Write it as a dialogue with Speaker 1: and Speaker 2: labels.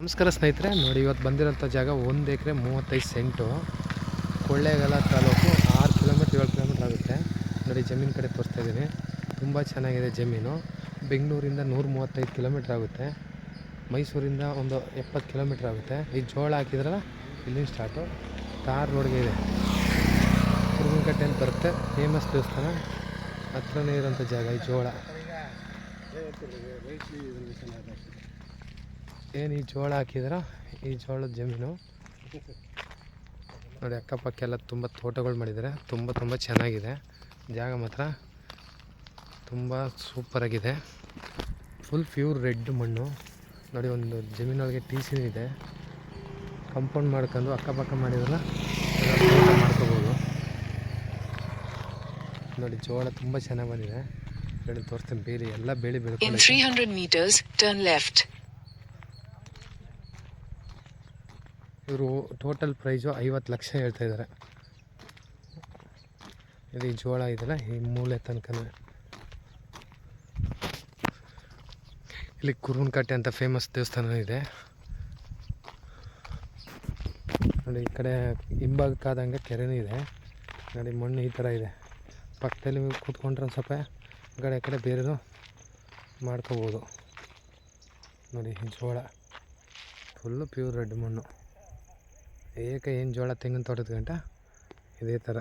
Speaker 1: ನಮಸ್ಕಾರ ಸ್ನೇಹಿತರೆ, ನೋಡಿ ಇವತ್ತು ಬಂದಿರೋಂಥ ಜಾಗ 1 ಎಕರೆ 35 scent, Kollegal taluk, 6 kilometre 7 kilometre ಆಗುತ್ತೆ. ನೋಡಿ ಜಮೀನು ಕಡೆ ತೋರಿಸ್ತಾ ಇದ್ದೀನಿ. ತುಂಬ ಚೆನ್ನಾಗಿದೆ ಜಮೀನು. ಬೆಂಗಳೂರಿಂದ 135 ಕಿಲೋಮೀಟ್ರ್ ಆಗುತ್ತೆ, ಮೈಸೂರಿಂದ ಒಂದು 70 ಕಿಲೋಮೀಟ್ರ್ ಆಗುತ್ತೆ. ಈ ಜೋಳ ಹಾಕಿದ್ರಲ್ಲ ಇಲ್ಲಿಂದ ಸ್ಟಾರ್ಟು, ತಾರ್ ರೋಡ್ಗೆ ಇದೆ. ಕುರುಗುನಕಟ್ಟೆ ಅಂತ ಬರುತ್ತೆ, ಫೇಮಸ್ ದೇವಸ್ಥಾನ ಹತ್ರನೇ ಇರೋಂಥ ಜಾಗ ಈ ಜೋಳ. ಏನು ಈ ಜೋಳ ಹಾಕಿದ್ರ, ಈ ಜೋಳದ ಜಮೀನು ನೋಡಿ. ಅಕ್ಕಪಕ್ಕ ಎಲ್ಲ ತುಂಬ ತೋಟಗಳು ಮಾಡಿದ್ದಾರೆ. ತುಂಬ ಚೆನ್ನಾಗಿದೆ ಜಾಗ, ಮಾತ್ರ ತುಂಬ ಸೂಪರಾಗಿದೆ. ಫುಲ್ ಪ್ಯೂರ್ ರೆಡ್ ಮಣ್ಣು ನೋಡಿ. ಒಂದು ಜಮೀನೊಳಗೆ TC ಇದೆ. ಕಂಪೌಂಡ್ ಮಾಡ್ಕೊಂಡು ಅಕ್ಕಪಕ್ಕ ಮಾಡಿದ್ರಲ್ಲ ತೋಟ ಮಾಡ್ಕೋಬೋದು ನೋಡಿ. ಜೋಳ ತುಂಬ ಚೆನ್ನಾಗಿ ಬಂದಿದೆ. ಹೇಳಿ ತೋರಿಸ್ತೀನಿ. ಬೇಲಿ ಎಲ್ಲ ಬೇಲಿ ಬೆಳ್ಕೊಂಡು
Speaker 2: 300 meters turn left.
Speaker 1: ಇವರು ಟೋಟಲ್ ಪ್ರೈಸು 50 ಲಕ್ಷ ಹೇಳ್ತಾ ಇದ್ದಾರೆ. ಇದು ಜೋಳ ಇದೆಲ್ಲ ಈ ಮೂಲೆ ತನಕ. ಇಲ್ಲಿ ಕುರುಗುನಕಟ್ಟೆ ಅಂತ ಫೇಮಸ್ ದೇವಸ್ಥಾನ ಇದೆ ನೋಡಿ. ಈ ಕಡೆ ಹಿಂಭಾಗಕ್ಕಾದಂಗೆ ಕೆರೆನೂ ಇದೆ ನೋಡಿ. ಮಣ್ಣು ಈ ಥರ ಇದೆ. ಪಕ್ಕದಲ್ಲಿ ಕೂತ್ಕೊಂಡ್ರೆ ಒಂದು ಸ್ವಲ್ಪ ಈ ಕಡೆ ಬೇರೆದು ಮಾಡ್ಕೋಬೋದು ನೋಡಿ. ಜೋಳ ಫುಲ್ಲು ಪ್ಯೂರ್ ರೆಡ್ ಮಣ್ಣು. ಏನು ಜೋಳ ತೆಂಗಿನ ತೋಟದ ಗಂಟ ಇದೇ ಥರ.